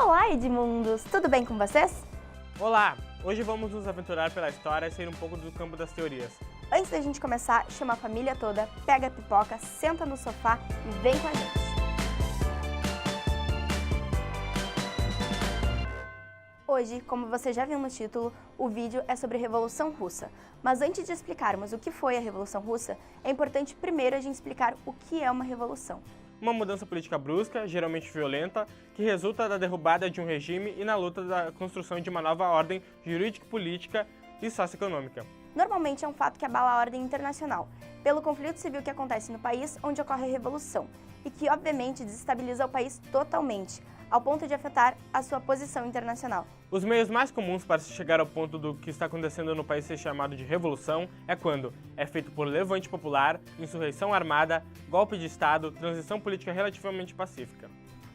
Olá, Edmundos! Tudo bem com vocês? Olá! Hoje vamos nos aventurar pela história e sair um pouco do campo das teorias. Antes da gente começar, chama a família toda, pega a pipoca, senta no sofá e vem com a gente! Hoje, como você já viu no título, o vídeo é sobre a Revolução Russa. Mas antes de explicarmos o que foi a Revolução Russa, é importante primeiro a gente explicar o que é uma revolução. Uma mudança política brusca, geralmente violenta, que resulta da derrubada de um regime e na luta da construção de uma nova ordem jurídico-política e socioeconômica. Normalmente é um fato que abala a ordem internacional, pelo conflito civil que acontece no país onde ocorre a revolução, e que obviamente desestabiliza o país totalmente, ao ponto de afetar a sua posição internacional. Os meios mais comuns para se chegar ao ponto do que está acontecendo no país ser chamado de revolução é quando é feito por levante popular, insurreição armada, golpe de Estado, transição política relativamente pacífica.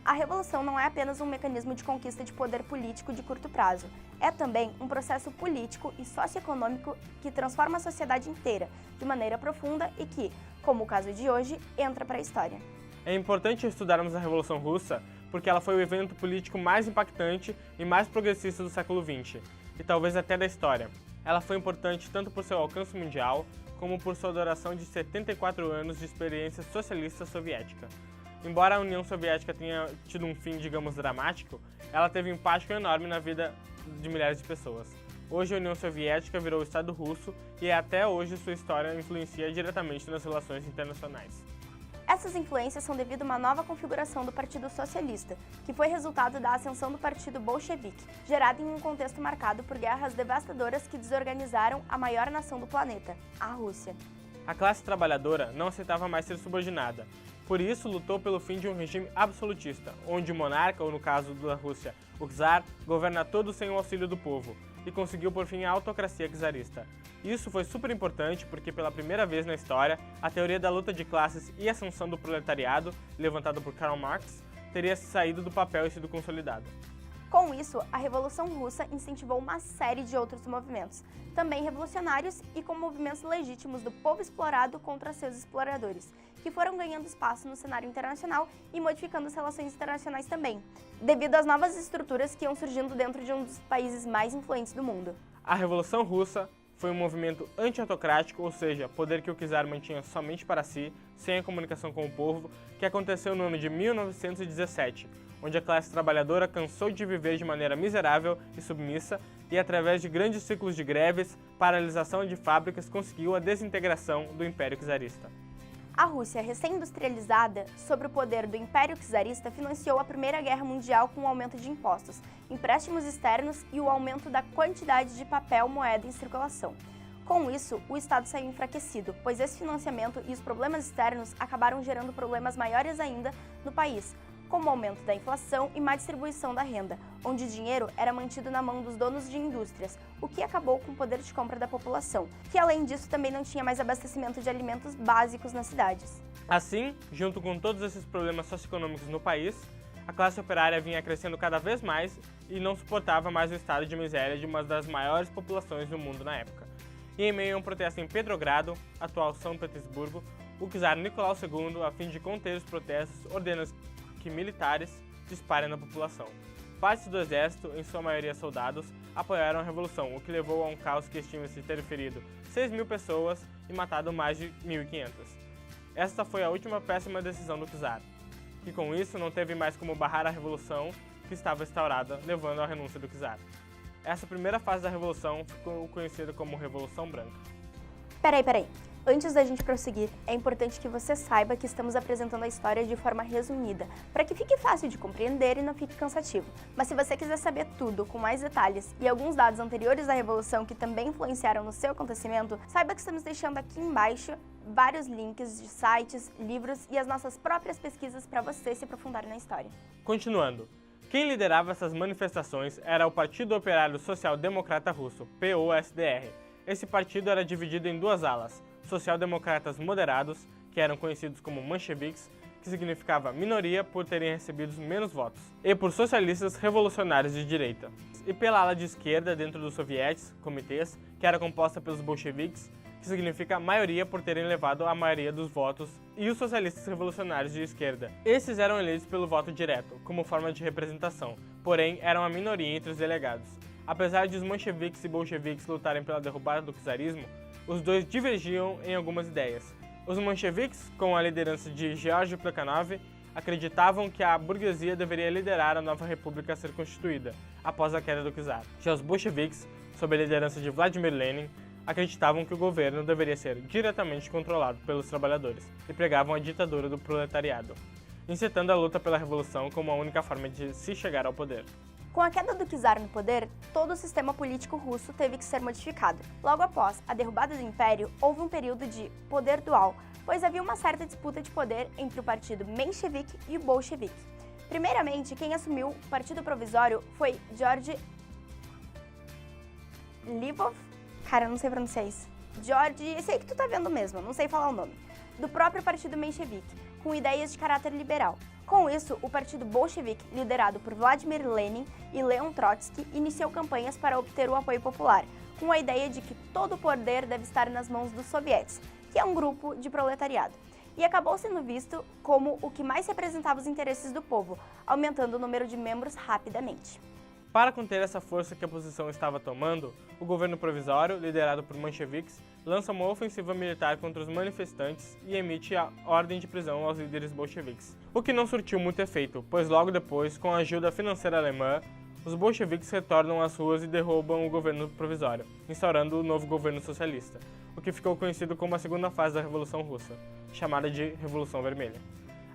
A revolução não é apenas um mecanismo de conquista de poder político de curto prazo, é também um processo político e socioeconômico que transforma a sociedade inteira, de maneira profunda e que, como o caso de hoje, entra para a história. É importante estudarmos a Revolução Russa porque ela foi o evento político mais impactante e mais progressista do século XX, e talvez até da história. Ela foi importante tanto por seu alcance mundial, como por sua duração de 74 anos de experiência socialista soviética. Embora a União Soviética tenha tido um fim, digamos, dramático, ela teve um impacto enorme na vida de milhares de pessoas. Hoje a União Soviética virou o Estado russo e até hoje sua história influencia diretamente nas relações internacionais. Essas influências são devido a uma nova configuração do Partido Socialista, que foi resultado da ascensão do Partido Bolchevique, gerada em um contexto marcado por guerras devastadoras que desorganizaram a maior nação do planeta, a Rússia. A classe trabalhadora não aceitava mais ser subordinada, por isso lutou pelo fim de um regime absolutista, onde o monarca, ou no caso da Rússia, o czar, governa todo sem o auxílio do povo, e conseguiu por fim a autocracia czarista. Isso foi super importante porque pela primeira vez na história, a teoria da luta de classes e ascensão do proletariado, levantada por Karl Marx, teria saído do papel e sido consolidada. Com isso, a Revolução Russa incentivou uma série de outros movimentos, também revolucionários e com movimentos legítimos do povo explorado contra seus exploradores, que foram ganhando espaço no cenário internacional e modificando as relações internacionais também, devido às novas estruturas que iam surgindo dentro de um dos países mais influentes do mundo. A Revolução Russa foi um movimento anti-autocrático, ou seja, poder que o czar mantinha somente para si, sem a comunicação com o povo, que aconteceu no ano de 1917, onde a classe trabalhadora cansou de viver de maneira miserável e submissa e, através de grandes ciclos de greves, paralisação de fábricas, conseguiu a desintegração do Império Czarista. A Rússia, recém-industrializada, sob o poder do Império Czarista, financiou a Primeira Guerra Mundial com o aumento de impostos, empréstimos externos e o aumento da quantidade de papel moeda em circulação. Com isso, o Estado saiu enfraquecido, pois esse financiamento e os problemas externos acabaram gerando problemas maiores ainda no país, como o aumento da inflação e má distribuição da renda, onde o dinheiro era mantido na mão dos donos de indústrias, o que acabou com o poder de compra da população, que além disso também não tinha mais abastecimento de alimentos básicos nas cidades. Assim, junto com todos esses problemas socioeconômicos no país, a classe operária vinha crescendo cada vez mais e não suportava mais o estado de miséria de uma das maiores populações do mundo na época. E em meio a um protesto em Petrogrado, atual São Petersburgo, o czar Nicolau II, a fim de conter os protestos, ordena que militares disparem na população. Partes do exército, em sua maioria soldados, apoiaram a revolução, o que levou a um caos que estima-se ter ferido 6.000 pessoas e matado mais de 1.500. Esta foi a última péssima decisão do czar, que com isso não teve mais como barrar a revolução que estava instaurada, levando à renúncia do czar. Essa primeira fase da revolução ficou conhecida como Revolução Branca. Peraí. Antes da gente prosseguir, é importante que você saiba que estamos apresentando a história de forma resumida, para que fique fácil de compreender e não fique cansativo. Mas se você quiser saber tudo, com mais detalhes e alguns dados anteriores da Revolução que também influenciaram no seu acontecimento, saiba que estamos deixando aqui embaixo vários links de sites, livros e as nossas próprias pesquisas para você se aprofundar na história. Continuando. Quem liderava essas manifestações era o Partido Operário Social Democrata Russo, POSDR. Esse partido era dividido em duas alas, social-democratas moderados, que eram conhecidos como mancheviques, que significava minoria por terem recebido menos votos, e por socialistas revolucionários de direita. E pela ala de esquerda dentro dos sovietes, comitês, que era composta pelos bolcheviques, que significa maioria por terem levado a maioria dos votos, e os socialistas revolucionários de esquerda. Esses eram eleitos pelo voto direto, como forma de representação, porém eram a minoria entre os delegados. Apesar de os mencheviques e bolcheviques lutarem pela derrubada do czarismo, os dois divergiam em algumas ideias. Os mencheviques, com a liderança de Georgy Plekhanov, acreditavam que a burguesia deveria liderar a nova república a ser constituída, após a queda do czar. Já os bolcheviques, sob a liderança de Vladimir Lenin, acreditavam que o governo deveria ser diretamente controlado pelos trabalhadores e pregavam a ditadura do proletariado, incitando a luta pela revolução como a única forma de se chegar ao poder. Com a queda do czar no poder, todo o sistema político russo teve que ser modificado. Logo após a derrubada do império, houve um período de poder dual, pois havia uma certa disputa de poder entre o partido menchevique e o bolchevique. Primeiramente, quem assumiu o partido provisório foi Georgy Lvov, cara, eu não sei pronunciar isso. Georgy, esse aí que tu tá vendo mesmo, não sei falar o nome, do próprio partido menchevique, com ideias de caráter liberal. Com isso, o partido bolchevique, liderado por Vladimir Lenin e Leon Trotsky, iniciou campanhas para obter o apoio popular, com a ideia de que todo o poder deve estar nas mãos dos sovietes, que é um grupo de proletariado, e acabou sendo visto como o que mais representava os interesses do povo, aumentando o número de membros rapidamente. Para conter essa força que a oposição estava tomando, o governo provisório, liderado por mencheviques, lança uma ofensiva militar contra os manifestantes e emite a ordem de prisão aos líderes bolcheviques, o que não surtiu muito efeito, pois logo depois, com a ajuda financeira alemã, os bolcheviques retornam às ruas e derrubam o governo provisório, instaurando o novo governo socialista, o que ficou conhecido como a segunda fase da Revolução Russa, chamada de Revolução Vermelha.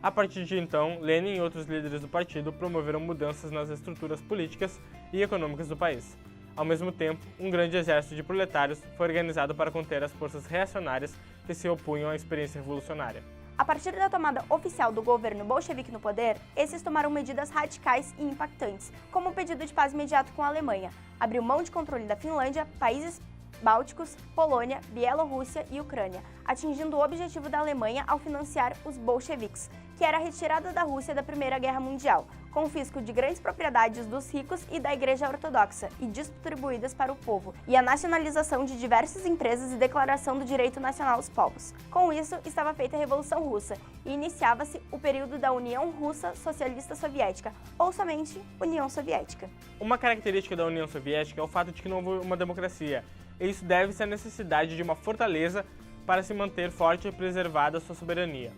A partir de então, Lenin e outros líderes do partido promoveram mudanças nas estruturas políticas e econômicas do país. Ao mesmo tempo, um grande exército de proletários foi organizado para conter as forças reacionárias que se opunham à experiência revolucionária. A partir da tomada oficial do governo bolchevique no poder, esses tomaram medidas radicais e impactantes, como o pedido de paz imediato com a Alemanha, abriu mão de controle da Finlândia, países bálticos, Polônia, Bielorrússia e Ucrânia, atingindo o objetivo da Alemanha ao financiar os bolcheviques, que era a retirada da Rússia da Primeira Guerra Mundial, confisco de grandes propriedades dos ricos e da Igreja Ortodoxa e distribuídas para o povo, e a nacionalização de diversas empresas e declaração do direito nacional aos povos. Com isso, estava feita a Revolução Russa e iniciava-se o período da União Russa Socialista Soviética, ou somente União Soviética. Uma característica da União Soviética é o fato de que não houve uma democracia, e isso deve-se à necessidade de uma fortaleza para se manter forte e preservada sua soberania.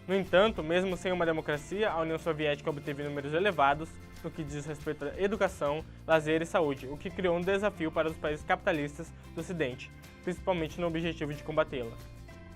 No entanto, mesmo sem uma democracia, a União Soviética obteve números elevados no que diz respeito à educação, lazer e saúde, o que criou um desafio para os países capitalistas do Ocidente, principalmente no objetivo de combatê-la.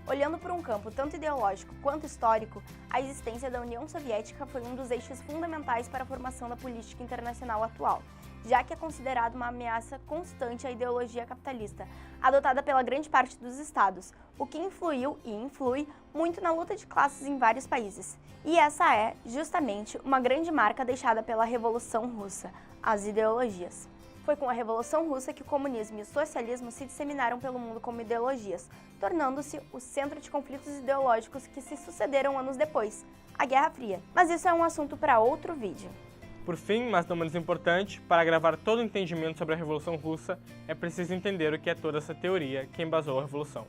Olhando por um campo tanto ideológico quanto histórico, a existência da União Soviética foi um dos eixos fundamentais para a formação da política internacional atual, já que é considerado uma ameaça constante à ideologia capitalista, adotada pela grande parte dos estados, o que influiu e influi muito na luta de classes em vários países. E essa é, justamente, uma grande marca deixada pela Revolução Russa, as ideologias. Foi com a Revolução Russa que o comunismo e o socialismo se disseminaram pelo mundo como ideologias, tornando-se o centro de conflitos ideológicos que se sucederam anos depois, a Guerra Fria. Mas isso é um assunto para outro vídeo. Por fim, mas não menos importante, para gravar todo o entendimento sobre a Revolução Russa, é preciso entender o que é toda essa teoria que embasou a Revolução,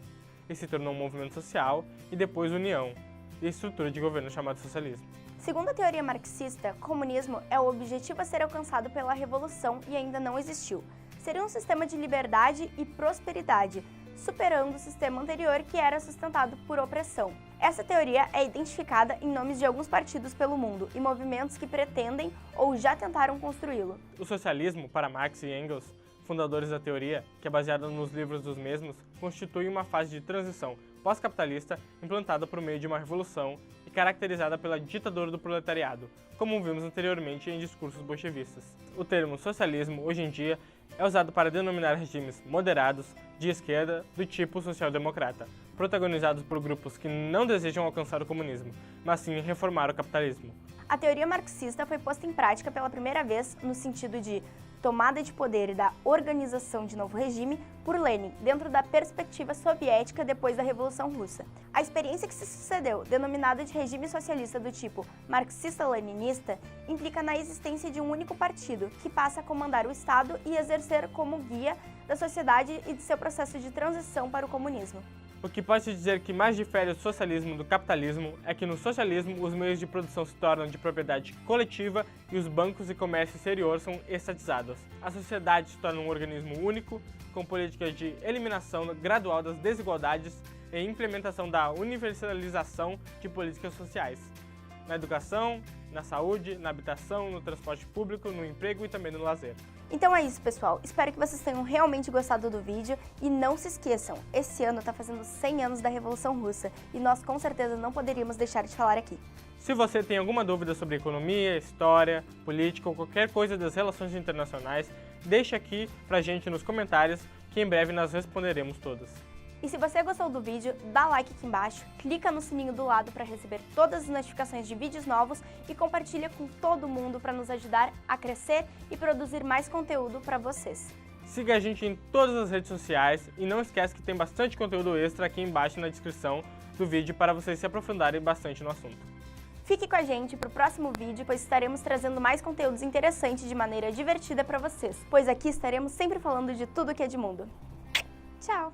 e se tornou um movimento social e depois união, e estrutura de governo chamado socialismo. Segundo a teoria marxista, comunismo é o objetivo a ser alcançado pela Revolução e ainda não existiu. Seria um sistema de liberdade e prosperidade, superando o sistema anterior que era sustentado por opressão. Essa teoria é identificada em nomes de alguns partidos pelo mundo e movimentos que pretendem ou já tentaram construí-lo. O socialismo, para Marx e Engels, fundadores da teoria, que é baseada nos livros dos mesmos, constitui uma fase de transição pós-capitalista implantada por meio de uma revolução e caracterizada pela ditadura do proletariado, como vimos anteriormente em discursos bolchevistas. O termo socialismo, hoje em dia, é usado para denominar regimes moderados, de esquerda, do tipo social-democrata, protagonizados por grupos que não desejam alcançar o comunismo, mas sim reformar o capitalismo. A teoria marxista foi posta em prática pela primeira vez no sentido de tomada de poder e da organização de novo regime por Lenin, dentro da perspectiva soviética depois da Revolução Russa. A experiência que se sucedeu, denominada de regime socialista do tipo marxista-leninista, implica na existência de um único partido, que passa a comandar o Estado e exercer como guia da sociedade e de seu processo de transição para o comunismo. O que pode-se dizer que mais difere o socialismo do capitalismo é que no socialismo os meios de produção se tornam de propriedade coletiva e os bancos e comércio exterior são estatizados. A sociedade se torna um organismo único, com políticas de eliminação gradual das desigualdades e implementação da universalização de políticas sociais, na educação, na saúde, na habitação, no transporte público, no emprego e também no lazer. Então é isso, pessoal. Espero que vocês tenham realmente gostado do vídeo e não se esqueçam, esse ano está fazendo 100 anos da Revolução Russa e nós com certeza não poderíamos deixar de falar aqui. Se você tem alguma dúvida sobre economia, história, política ou qualquer coisa das relações internacionais, deixe aqui pra gente nos comentários que em breve nós responderemos todas. E se você gostou do vídeo, dá like aqui embaixo, clica no sininho do lado para receber todas as notificações de vídeos novos e compartilha com todo mundo para nos ajudar a crescer e produzir mais conteúdo para vocês. Siga a gente em todas as redes sociais e não esquece que tem bastante conteúdo extra aqui embaixo na descrição do vídeo para vocês se aprofundarem bastante no assunto. Fique com a gente para o próximo vídeo, pois estaremos trazendo mais conteúdos interessantes de maneira divertida para vocês, pois aqui estaremos sempre falando de tudo que é de mundo. Tchau!